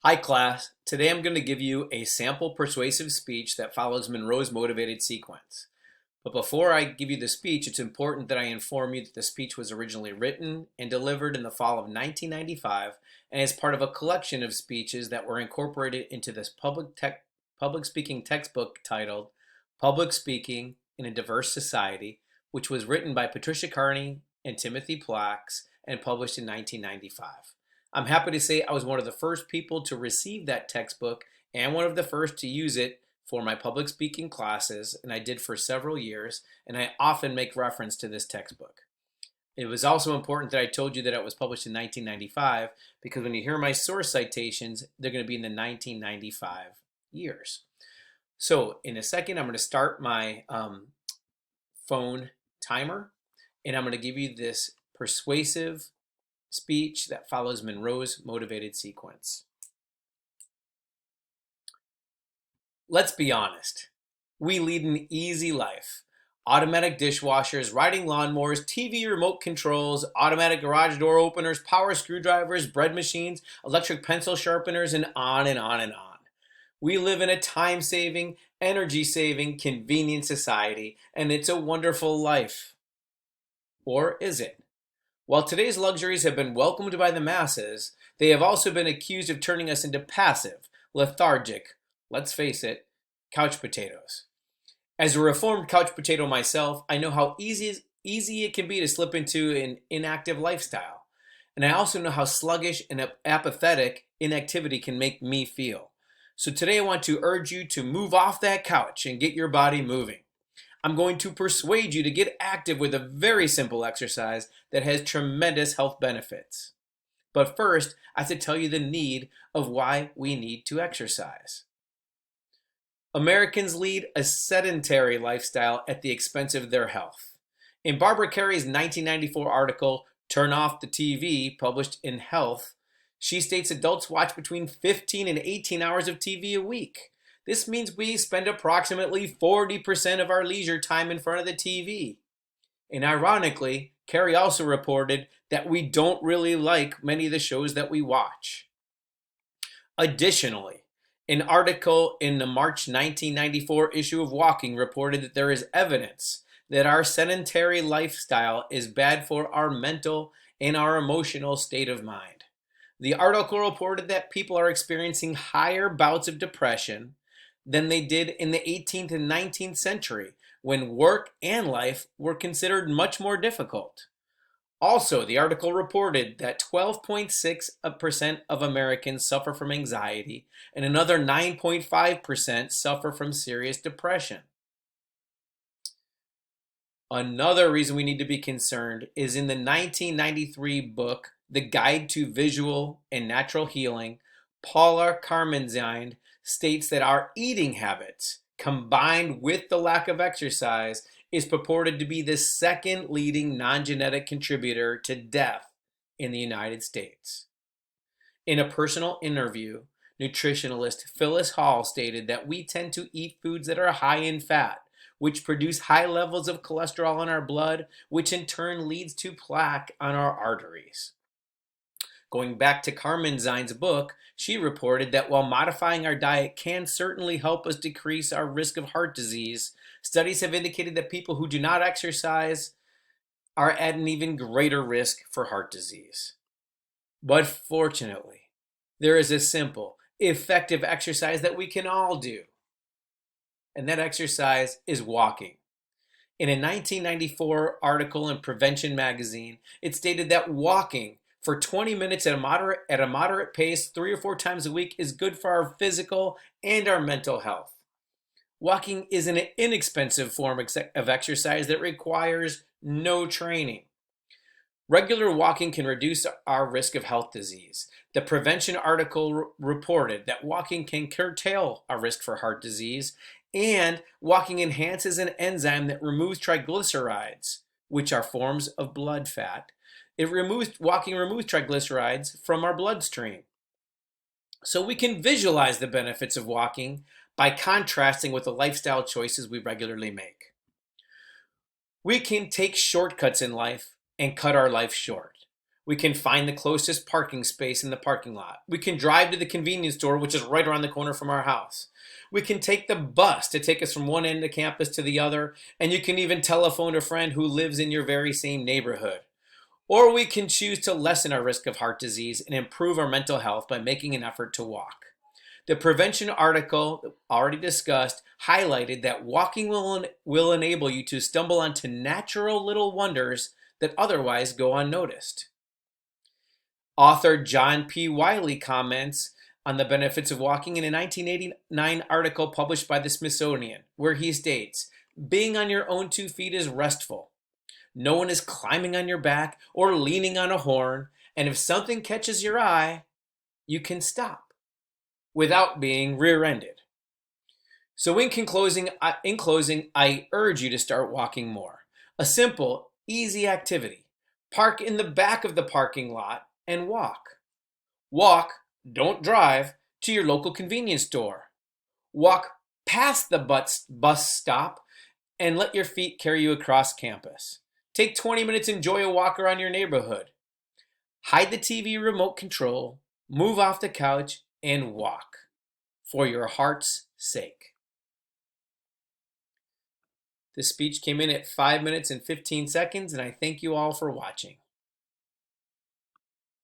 Hi class, today I'm going to give you a sample persuasive speech that follows Monroe's motivated sequence. But before I give you the speech, it's important that I inform you that the speech was originally written and delivered in the fall of 1995 and is part of a collection of speeches that were incorporated into this public speaking textbook titled Public Speaking in a Diverse Society, which was written by Patricia Carney and Timothy Plax and published in 1995. I'm happy to say I was one of the first people to receive that textbook and one of the first to use it for my public speaking classes, and I did for several years, and I often make reference to this textbook. It was also important that I told you that it was published in 1995 because when you hear my source citations, they're going to be in the 1995 years. So in a second, I'm going to start my phone timer, and I'm going to give you this persuasive speech that follows Monroe's motivated sequence. Let's be honest. We lead an easy life. Automatic dishwashers, riding lawnmowers, TV remote controls, automatic garage door openers, power screwdrivers, bread machines, electric pencil sharpeners, and on and on and on. We live in a time-saving, energy-saving, convenient society, and it's a wonderful life. Or is it? While today's luxuries have been welcomed by the masses, they have also been accused of turning us into passive, lethargic, let's face it, couch potatoes. As a reformed couch potato myself, I know how easy it can be to slip into an inactive lifestyle. And I also know how sluggish and apathetic inactivity can make me feel. So today I want to urge you to move off that couch and get your body moving. I'm going to persuade you to get active with a very simple exercise that has tremendous health benefits. But first, I have to tell you the need of why we need to exercise. Americans lead a sedentary lifestyle at the expense of their health. In Barbara Carey's 1994 article, Turn Off the TV, published in Health, she states adults watch between 15 and 18 hours of TV a week. This means we spend approximately 40% of our leisure time in front of the TV. And ironically, Carey also reported that we don't really like many of the shows that we watch. Additionally, an article in the March 1994 issue of Walking reported that there is evidence that our sedentary lifestyle is bad for our mental and our emotional state of mind. The article reported that people are experiencing higher bouts of depression than they did in the 18th and 19th century, when work and life were considered much more difficult. Also, the article reported that 12.6% of Americans suffer from anxiety, and another 9.5% suffer from serious depression. Another reason we need to be concerned is in the 1993 book, The Guide to Visual and Natural Healing, Paula Carmenzind states that our eating habits, combined with the lack of exercise, is purported to be the second leading non-genetic contributor to death in the United States. In a personal interview, nutritionalist Phyllis Hall stated that we tend to eat foods that are high in fat, which produce high levels of cholesterol in our blood, which in turn leads to plaque on our arteries. Going back to Carmenzind's book, she reported that while modifying our diet can certainly help us decrease our risk of heart disease, studies have indicated that people who do not exercise are at an even greater risk for heart disease. But fortunately, there is a simple, effective exercise that we can all do, and that exercise is walking. In a 1994 article in Prevention magazine, it stated that walking for 20 minutes at a moderate pace 3 or 4 times a week is good for our physical and our mental health. Walking is an inexpensive form of exercise that requires no training. Regular walking can reduce our risk of health disease. The Prevention article reported that walking can curtail our risk for heart disease, and walking enhances an enzyme that removes triglycerides, which are forms of blood fat. Walking removes triglycerides from our bloodstream. So we can visualize the benefits of walking by contrasting with the lifestyle choices we regularly make. We can take shortcuts in life and cut our life short. We can find the closest parking space in the parking lot. We can drive to the convenience store, which is right around the corner from our house. We can take the bus to take us from one end of campus to the other, and you can even telephone a friend who lives in your very same neighborhood. Or we can choose to lessen our risk of heart disease and improve our mental health by making an effort to walk. The prevention article already discussed highlighted that walking will enable you to stumble onto natural little wonders that otherwise go unnoticed. Author John P. Wiley comments on the benefits of walking in a 1989 article published by the Smithsonian, where he states, "Being on your own 2 feet is restful. No one is climbing on your back or leaning on a horn, and if something catches your eye, you can stop without being rear-ended." So in closing, I urge you to start walking more. A simple, easy activity. Park in the back of the parking lot and walk. Walk, don't drive, to your local convenience store. Walk past the bus stop and let your feet carry you across campus. Take 20 minutes, enjoy a walk around your neighborhood. Hide the TV remote control, move off the couch, and walk for your heart's sake. This speech came in at 5 minutes and 15 seconds, and I thank you all for watching.